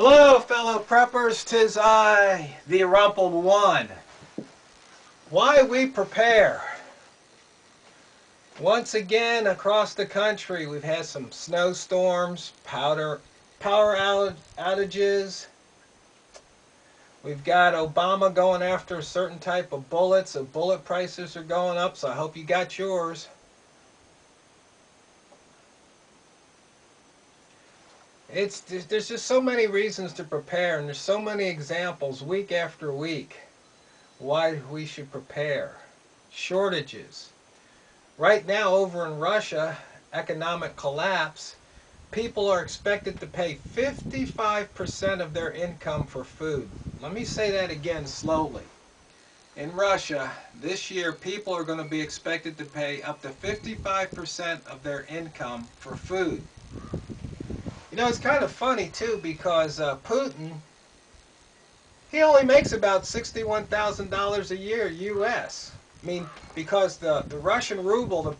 Hello, fellow preppers. 'Tis I, the Rumpled One. Why we prepare. Once again, across the country, we've had some snowstorms, power outages. We've got Obama going after a certain type of bullets, so bullet prices are going up, so I hope you got yours. There's just so many reasons to prepare, and there's so many examples week after week why we should prepare. Shortages. Right now over in Russia, economic collapse, people are expected to pay 55% of their income for food. Let me say that again slowly. In Russia, this year, people are going to be expected to pay up to 55% of their income for food. You know, it's kind of funny, too, because Putin, he only makes about $61,000 a year U.S. I mean, because the Russian ruble,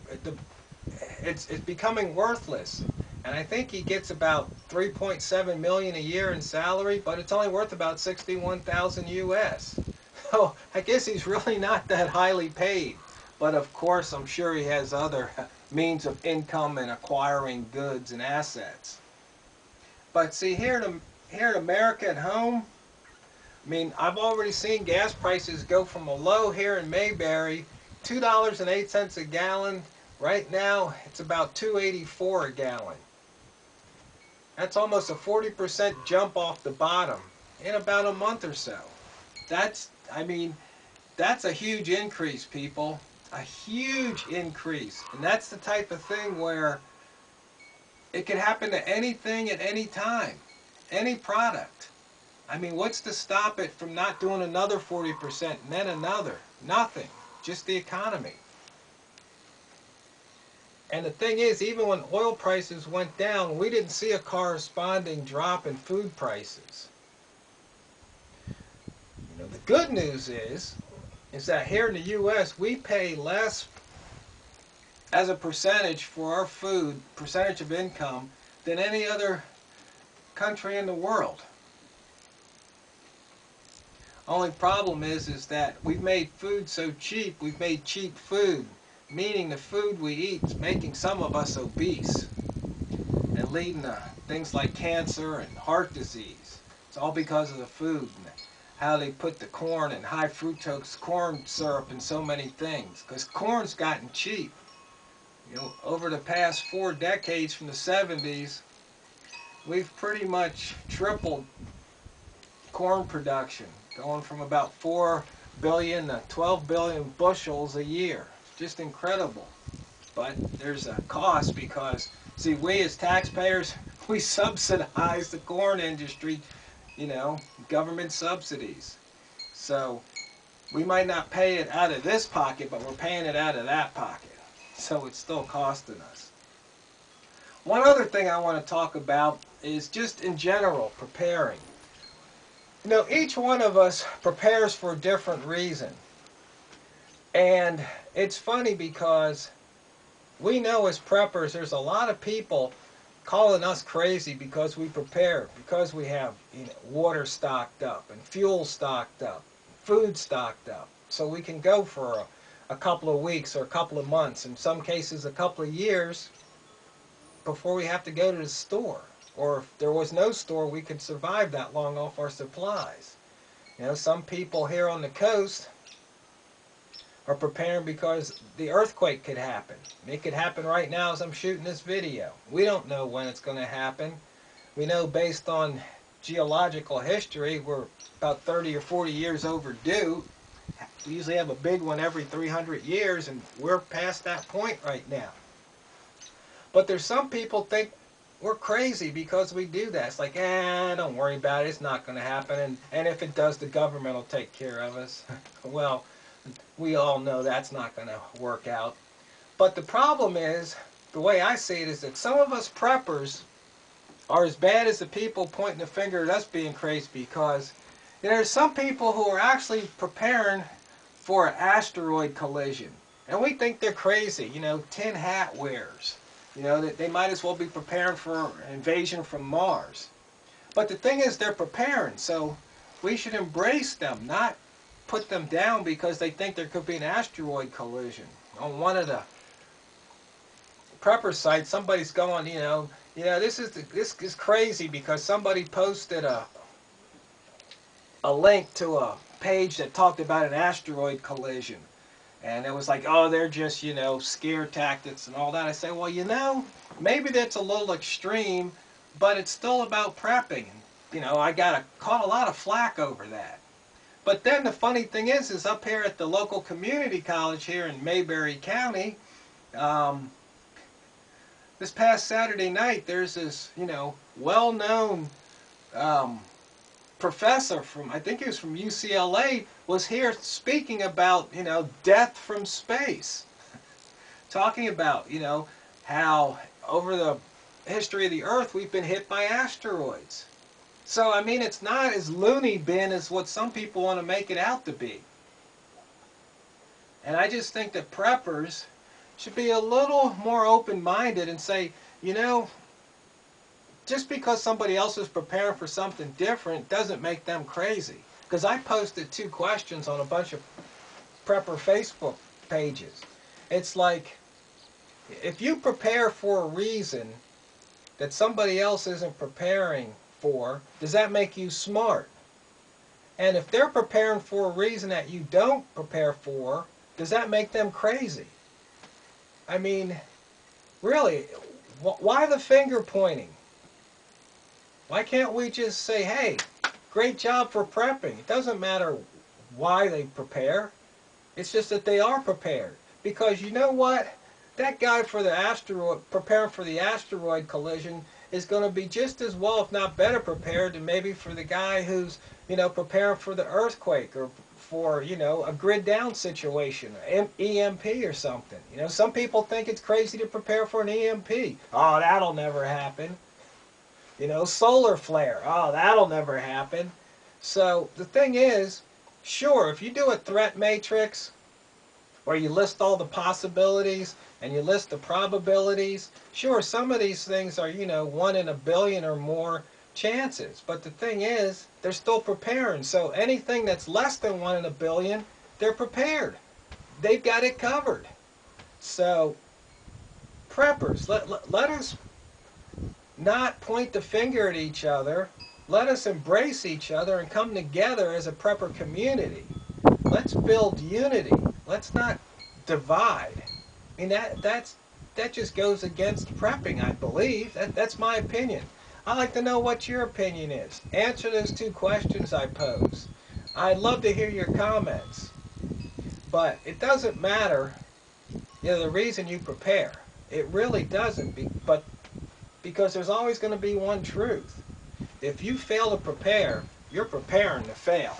it's becoming worthless. And I think he gets about $3.7 million a year in salary, but it's only worth about 61,000 U.S. So I guess he's really not that highly paid. But of course, I'm sure he has other means of income and acquiring goods and assets. But see, here in America at home, I mean, I've already seen gas prices go from a low here in Mayberry, $2.08 a gallon. Right now, it's about $2.84 a gallon. That's almost a 40% jump off the bottom in about a month or so. I mean, that's a huge increase, people. A huge increase. And that's the type of thing where it could happen to anything at any time. Any product. I mean, what's to stop it from not doing another 40% and then another? Nothing. Just the economy. And the thing is, even when oil prices went down, we didn't see a corresponding drop in food prices. You know, the good news is that here in the U.S., we pay less as a percentage for our food, percentage of income, than any other country in the world. Only problem is that we've made food so cheap, we've made cheap food, meaning the food we eat is making some of us obese and leading to things like cancer and heart disease. It's all because of the food and how they put the corn and high fructose corn syrup in so many things. Because corn's gotten cheap. You know, over the past 4 decades from the 70s, we've pretty much tripled corn production, going from about 4 billion to 12 billion bushels a year. Just incredible. But there's a cost because, see, we as taxpayers, we subsidize the corn industry, you know, government subsidies. So we might not pay it out of this pocket, but we're paying it out of that pocket. So it's still costing us. One other thing I want to talk about is just in general, preparing. You know, each one of us prepares for a different reason. And it's funny because we know as preppers there's a lot of people calling us crazy because we prepare, because we have, you know, water stocked up and fuel stocked up, food stocked up, so we can go for a couple of weeks or a couple of months, in some cases a couple of years before we have to go to the store. Or if there was no store, we could survive that long off our supplies. You know, some people here on the coast are preparing because the earthquake could happen. It could happen right now as I'm shooting this video. We don't know when it's going to happen. We know based on geological history, we're about 30 or 40 years overdue. We usually have a big one every 300 years, and we're past that point right now. But there's some people think we're crazy because we do that. It's like, don't worry about it. It's not going to happen. And if it does, the government will take care of us. Well, we all know that's not going to work out. But the problem is, the way I see it, is that some of us preppers are as bad as the people pointing the finger at us being crazy, because you know, there's some people who are actually preparing for an asteroid collision. And we think they're crazy, you know, tin hat wearers. You know, that they might as well be preparing for an invasion from Mars. But the thing is, they're preparing, so we should embrace them, not put them down because they think there could be an asteroid collision. On one of the prepper sites, somebody's going, this is crazy because somebody posted a link to a page that talked about an asteroid collision. And it was like, oh, they're just, scare tactics and all that. I say, well, maybe that's a little extreme, but it's still about prepping. I caught a lot of flack over that. But then the funny thing is up here at the local community college here in Mayberry County, this past Saturday night, there's this, well-known professor from, I think he was from UCLA, was here speaking about, death from space. Talking about, how over the history of the Earth we've been hit by asteroids. So, I mean, it's not as loony bin as what some people want to make it out to be. And I just think that preppers should be a little more open-minded and say, just because somebody else is preparing for something different doesn't make them crazy. Because I posted 2 questions on a bunch of prepper Facebook pages. It's like, if you prepare for a reason that somebody else isn't preparing for, does that make you smart? And if they're preparing for a reason that you don't prepare for, does that make them crazy? I mean, really, why the finger pointing? Why can't we just say, hey, great job for prepping? It doesn't matter why they prepare. It's just that they are prepared. Because you know what? That guy for the asteroid, preparing for the asteroid collision is going to be just as well, if not better prepared than maybe for the guy who's, preparing for the earthquake or for, a grid down situation, EMP or something. Some people think it's crazy to prepare for an EMP. Oh, that'll never happen. Solar flare. Oh, that'll never happen. So the thing is, sure, if you do a threat matrix where you list all the possibilities and you list the probabilities, sure, some of these things are, 1 in a billion or more chances. But the thing is, they're still preparing. So anything that's less than 1 in a billion, they're prepared. They've got it covered. So, preppers, let us not point the finger at each other. Let us embrace each other and come together as a prepper community. Let's build unity. Let's not divide. I mean, that just goes against prepping, I believe. That's my opinion. I'd like to know what your opinion is. Answer those 2 questions I posed. I'd love to hear your comments. But it doesn't matter, the reason you prepare. It really doesn't. Because there's always going to be one truth. If you fail to prepare, you're preparing to fail.